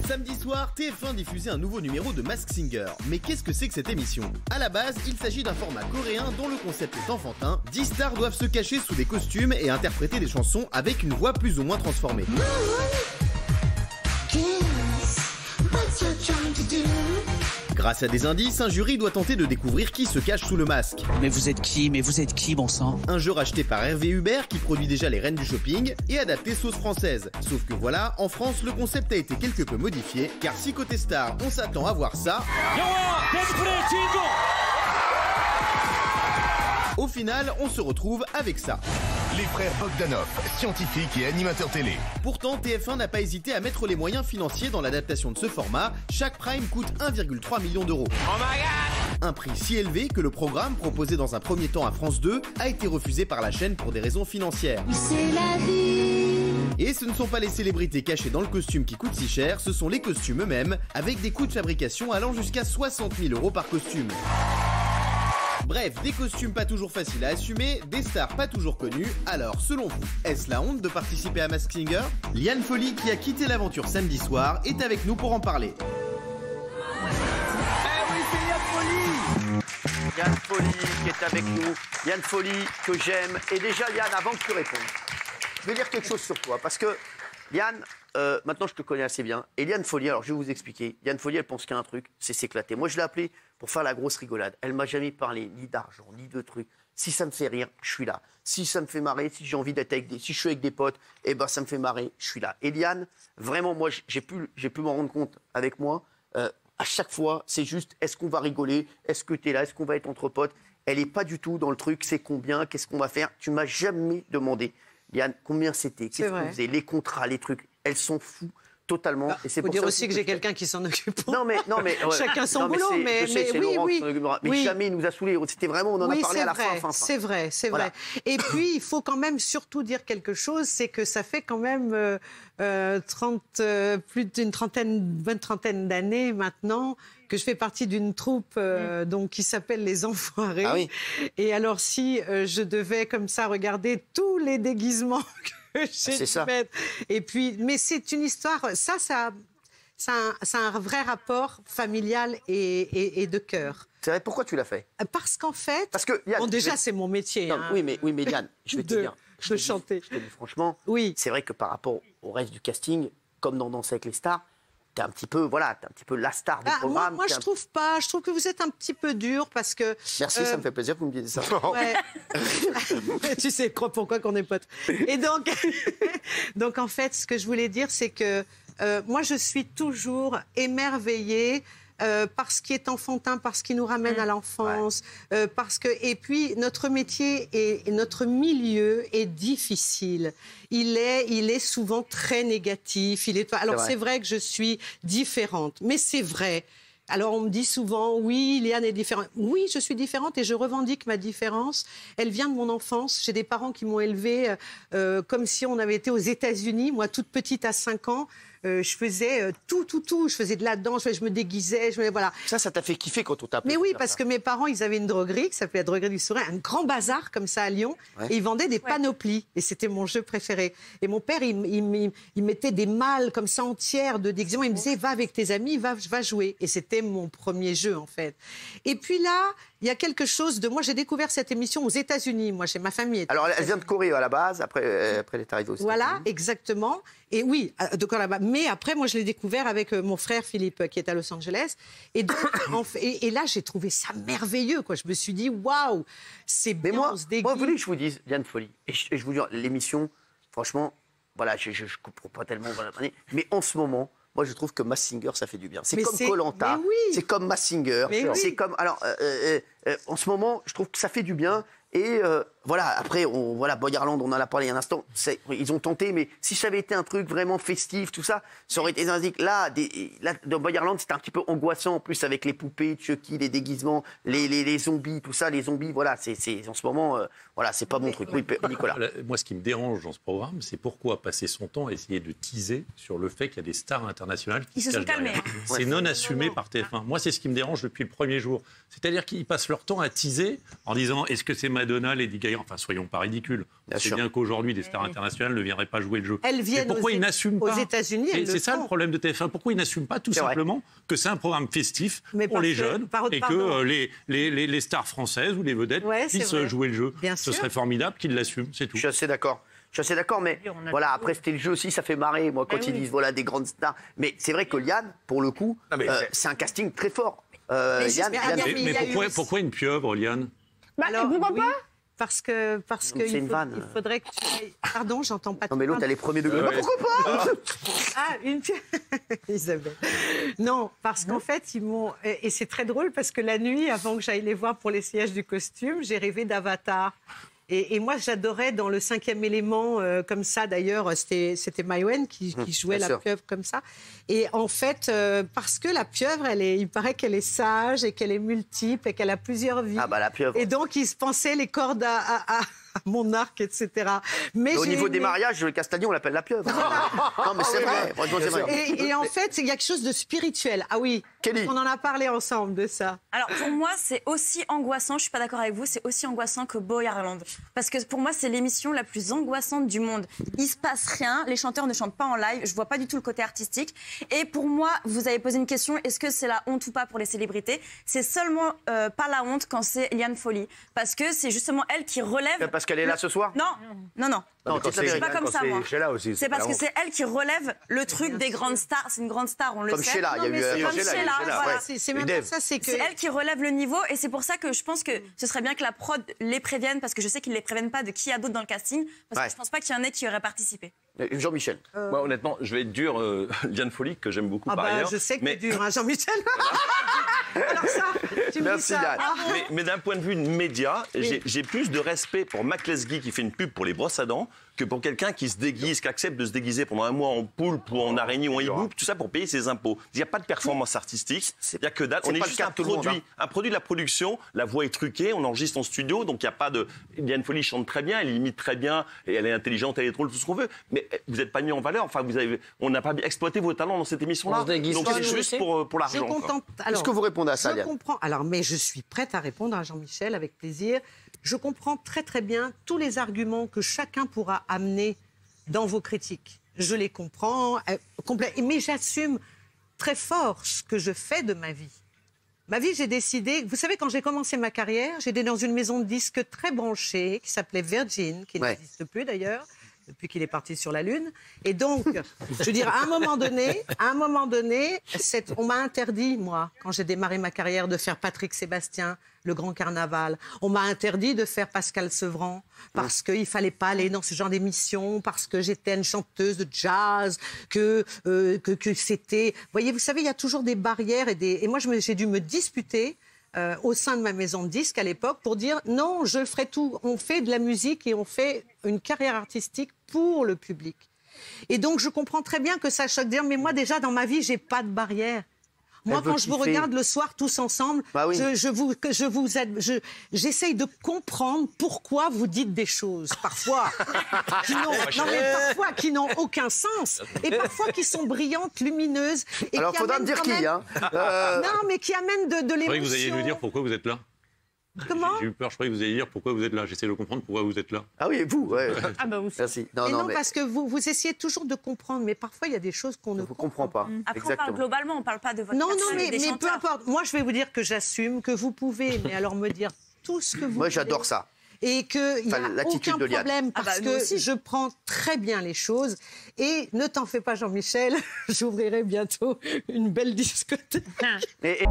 Samedi soir, TF1 diffusait un nouveau numéro de Masked Singer. Mais qu'est-ce que c'est que cette émission? À la base, il s'agit d'un format coréen dont le concept est enfantin. 10 stars doivent se cacher sous des costumes et interpréter des chansons avec une voix plus ou moins transformée. Grâce à des indices, un jury doit tenter de découvrir qui se cache sous le masque. Mais vous êtes qui? Mais vous êtes qui, bon sang? Un jeu racheté par Hervé Hubert qui produit déjà les reines du shopping et adapté sauce française. Sauf que voilà, en France, le concept a été quelque peu modifié, car si côté star, on s'attend à voir ça, au final, on se retrouve avec ça. Les frères Bogdanov, scientifiques et animateurs télé. Pourtant, TF1 n'a pas hésité à mettre les moyens financiers dans l'adaptation de ce format. Chaque prime coûte 1,3 million d'euros. Oh my God! Un prix si élevé que le programme, proposé dans un premier temps à France 2, a été refusé par la chaîne pour des raisons financières. C'est la vie. Et ce ne sont pas les célébrités cachées dans le costume qui coûtent si cher, ce sont les costumes eux-mêmes, avec des coûts de fabrication allant jusqu'à 60 000 € par costume. Bref, des costumes pas toujours faciles à assumer, des stars pas toujours connues. Alors, selon vous, est-ce la honte de participer à Masked Singer? Liane Folly, qui a quitté l'aventure samedi soir, est avec nous pour en parler. Eh oui, c'est Liane Folly! Liane Folly qui est avec nous. Liane Folly que j'aime. Et déjà, Liane, avant que tu répondes, je vais dire quelque chose sur toi. Parce que, Liane, maintenant je te connais assez bien. Et Liane Folly, alors je vais vous expliquer. Liane Folly, elle pense qu'il y a un truc, c'est s'éclater. Moi, je l'ai appelée pour faire la grosse rigolade. Elle m'a jamais parlé ni d'argent, ni de trucs. Si ça me fait rire, je suis là. Si ça me fait marrer, si j'ai envie d'être avec si je suis avec des potes, eh ben ça me fait marrer, je suis là. Et Liane, vraiment, moi, j'ai pu m'en rendre compte avec moi. À chaque fois, c'est juste, est-ce qu'on va rigoler? Est-ce que tu es là? Est-ce qu'on va être entre potes? Elle n'est pas du tout dans le truc, c'est combien? Qu'est-ce qu'on va faire? Tu m'as jamais demandé, Liane, combien c'était? Qu'est-ce qu'on faisait? Les contrats, les trucs, elles sont fous. Totalement. Il faut dire aussi que j'ai quelqu'un qui s'en occupe. Non, mais chacun son boulot, mais oui. Jamais il nous a saulés. C'était vraiment, on en a parlé à la fin. C'est vrai, c'est vrai. Et puis, il faut quand même surtout dire quelque chose, c'est que ça fait quand même plus d'une trentaine d'années maintenant que je fais partie d'une troupe donc, qui s'appelle Les Enfoirés. Ah oui. Et alors, si je devais comme ça regarder tous les déguisements c'est ça. Et puis, mais c'est une histoire, ça a un vrai rapport familial et de cœur. C'est vrai, pourquoi tu l'as fait? Parce qu'en fait, Liane, bon, déjà c'est mon métier. Non, oui, mais Liane, je vais te dire. Je veux chanter. Je te dis franchement, c'est vrai que par rapport au reste du casting, comme dans Danser avec les stars, t'es un petit peu la star du programme. Moi, je trouve pas. Je trouve que vous êtes un petit peu dur parce que. Merci, ça me fait plaisir que vous me disiez ça. Ouais. Tu sais pourquoi qu'on est potes. Et donc en fait, ce que je voulais dire, c'est que moi, je suis toujours émerveillée. Par ce qui est enfantin, par ce qui nous ramène à l'enfance, et puis notre métier et notre milieu est difficile. Il est souvent très négatif. Alors c'est vrai que je suis différente, mais c'est vrai. Alors on me dit souvent, oui, Liane est différente. Oui, je suis différente et je revendique ma différence. Elle vient de mon enfance. J'ai des parents qui m'ont élevée comme si on avait été aux États-Unis. Moi, toute petite à 5 ans. Je faisais tout. Je faisais de la danse, je me déguisais, voilà. Ça t'a fait kiffer quand on t'a appelé. Mais oui, parce que mes parents, ils avaient une droguerie qui s'appelait la droguerie du Sourire, un grand bazar comme ça à Lyon, et ils vendaient des panoplies. Et c'était mon jeu préféré. Et mon père, il mettait des malles comme ça entières de déguisements. Il me disait, va avec tes amis, va jouer. Et c'était mon premier jeu, en fait. Et puis là, il y a quelque chose de... Moi, j'ai découvert cette émission aux États-Unis. Moi, chez ma famille. Alors, elle vient de Corée à la base, après elle est arrivée aux États-Unis. Voilà, exactement. Et oui, là-bas. Mais après, moi, je l'ai découvert avec mon frère Philippe, qui est à Los Angeles. Et, donc, et là, j'ai trouvé ça merveilleux, quoi. Je me suis dit, waouh, c'est bien, moi, on se déguise. Moi, vous voulez que je vous dise, Liane Folly, et je vous dis, l'émission, franchement, voilà, je comprends pas tellement, mais en ce moment, moi, je trouve que Masked Singer, ça fait du bien. C'est comme Koh-Lanta, c'est comme Masked Singer, c'est comme... Alors, en ce moment, je trouve que ça fait du bien. Et voilà, après, Boyarland, on en a parlé il y a un instant, ils ont tenté, mais si ça avait été un truc vraiment festif, tout ça, ça aurait été indique. Là, dans Boyarland, c'était un petit peu angoissant, en plus, avec les poupées, Chucky, les déguisements, les zombies, tout ça, les zombies, voilà, c'est en ce moment, voilà, c'est pas mon truc. Oui, Nicolas. Moi, ce qui me dérange dans ce programme, c'est pourquoi passer son temps à essayer de teaser sur le fait qu'il y a des stars internationales qui se cachent derrière. C'est non assumé par TF1. Moi, c'est ce qui me dérange depuis le premier jour. C'est-à-dire qu'ils passent leur temps à teaser en disant, est-ce que c'est Madonna, Lady Gaga? d'ailleurs, enfin, soyons pas ridicules. Bien C'est sûr. bien qu'aujourd'hui, des stars internationales ne viendraient pas jouer le jeu. Elles viennent Mais pourquoi ils n'assument pas aux États-Unis. C'est ça le problème de TF1. Pourquoi ils n'assument pas tout C'est vrai. simplement que c'est un programme festif Mais pour les parce que- jeunes et pardon. que les stars françaises ou les vedettes Ouais, c'est puissent vrai. jouer le jeu. Bien Ce sûr. serait formidable qu'ils l'assument, c'est tout. Je suis assez d'accord. Mais voilà, après, c'était le jeu aussi, ça fait marrer, moi, quand ils disent, voilà, des grandes stars. Mais c'est vrai que Liane, pour le coup, Non, mais c'est un casting très fort. Mais Liane, mais Liane- Liane- Mais il y a eu aussi- pourquoi une pieuvre, Liane? Alors, tu comprends oui, parce que Donc, c'est il une vanne. faudrait que tu ailles... Pardon, j'entends pas. Non, mais l'autre, elle est premier degré. Ouais. Pourquoi pas Ah, une Isabelle. Non, parce qu'en fait, ils m'ont... Et c'est très drôle parce que la nuit, avant que j'aille les voir pour l'essayage du costume, j'ai rêvé d'Avatar. Et moi, j'adorais dans le 5e élément, comme ça, d'ailleurs, c'était Maïwenn qui jouait bien la sûr. pieuvre comme ça. Et en fait, parce que la pieuvre, il paraît qu'elle est sage et qu'elle est multiple et qu'elle a plusieurs vies. Ah, bah, la pieuvre. Et donc, ils se pensaient les cordes à mon arc, etc. Mais Au j'ai niveau des aimé. mariages, le Castagnon, on l'appelle la pieuvre. Non, mais c'est vrai. Franchement, c'est vrai. Et en fait, il y a quelque chose de spirituel. Ah oui, Kelly. on en a parlé ensemble de ça. Alors pour moi, c'est aussi angoissant, je suis pas d'accord avec vous, c'est aussi angoissant que Boy Ireland. Parce que pour moi, c'est l'émission la plus angoissante du monde. Il se passe rien, les chanteurs ne chantent pas en live, je vois pas du tout le côté artistique. Et pour moi, vous avez posé une question, est-ce que c'est la honte ou pas pour les célébrités? C'est seulement pas la honte quand c'est Liane Folly. Parce que c'est justement elle qui relève... Parce qu'elle est là ce soir Non, non, non. Non, quand c'est C'est pas comme ça, moi. Sheila aussi. C'est parce que c'est elle qui relève le truc des grandes stars. C'est une grande star, on le Comme sait. Sheila, il y a Non, eu... mais c'est Comme Sheila, Sheila, Sheila, voilà. ouais. C'est même Dev. pas ça, c'est que... C'est elle qui relève le niveau et c'est pour ça que je pense que ce serait bien que la prod les prévienne parce que je sais qu'ils les préviennent pas de qui y a d'autre dans le casting parce Ouais. que je pense pas qu'il y en ait qui auraient participé. Jean-Michel. Moi, honnêtement, je vais être dur. Liane Folly, que j'aime beaucoup Ah par bah, ailleurs. je sais que mais, t'es dur, hein, Jean-Michel. Alors ça, tu me dis Merci, ça. Liane. Ah. mais d'un point de vue média, j'ai plus de respect pour Mac Lesguy qui fait une pub pour les brosses à dents que pour quelqu'un qui se déguise, qui accepte de se déguiser pendant un mois en poulpe ou en araignée ou en hibou, tout ça pour payer ses impôts. Il n'y a pas de performance artistique, il n'y a que dalle. c'est On est pas le juste cas un de tout le monde, produit, un produit de la production, la voix est truquée, on enregistre en studio, donc il n'y a pas de... Liane Folly chante très bien, elle imite très bien, et elle est intelligente, elle est drôle, tout ce qu'on veut, mais vous n'êtes pas mis en valeur, enfin, on n'a pas exploité vos talents dans cette émission-là. On se déguise Donc pas, c'est nous juste aussi. pour Je l'argent. quoi. contente. Est-ce que vous répondez à ça, Je Liane comprends. Alors, mais je suis prête à répondre à Jean-Michel avec plaisir. Je comprends très très bien tous les arguments que chacun pourra amener dans vos critiques. Je les comprends, mais j'assume très fort ce que je fais de ma vie. Ma vie, j'ai décidé... Vous savez, quand j'ai commencé ma carrière, j'étais dans une maison de disques très branchée qui s'appelait Virgin, qui Ouais. n'existe plus d'ailleurs, depuis qu'il est parti sur la Lune. Et donc, je veux dire, à un moment donné, on m'a interdit, moi, quand j'ai démarré ma carrière, de faire Patrick Sébastien, le Grand Carnaval. On m'a interdit de faire Pascal Sevran parce qu'il ne fallait pas aller dans ce genre d'émission, parce que j'étais une chanteuse de jazz, que c'était... Vous savez, il y a toujours des barrières et moi, j'ai dû me disputer au sein de ma maison de disques à l'époque pour dire non, je ferai tout. On fait de la musique et on fait une carrière artistique pour le public. Et donc, je comprends très bien que ça choque dire, mais moi, déjà, dans ma vie, j'ai pas de barrière. Moi, Elle veut quand je vous kiffer. regarde le soir tous ensemble, Bah oui. j'essaye de comprendre pourquoi vous dites des choses, parfois, qui n'ont aucun sens, et parfois qui sont brillantes, lumineuses. Et Alors, qui faudra me amènent dire quand qui, même- hein Non, mais qui amènent de Je l'émotion. croyais que vous alliez nous dire pourquoi vous êtes là. Comment J'ai eu peur, je croyais que vous alliez dire pourquoi vous êtes là. J'essaie de comprendre pourquoi vous êtes là. Ah oui, vous, ouais. Ah bah aussi. Merci. Et non, parce que vous essayez toujours de comprendre, mais parfois il y a des choses qu'on ne je ne comprends pas. Après, on parle globalement, on parle pas de votre Non, personne non, et des mais peu chanteurs. importe. Moi, je vais vous dire que j'assume, que vous pouvez, mais alors me dire tout ce que vous Moi, voulez. j'adore ça. Et qu'il n'y Enfin, a l'attitude aucun de Liane. problème Ah bah, parce nous que aussi. je prends très bien les choses. Et ne t'en fais pas, Jean-Michel, j'ouvrirai bientôt une belle discothèque. Et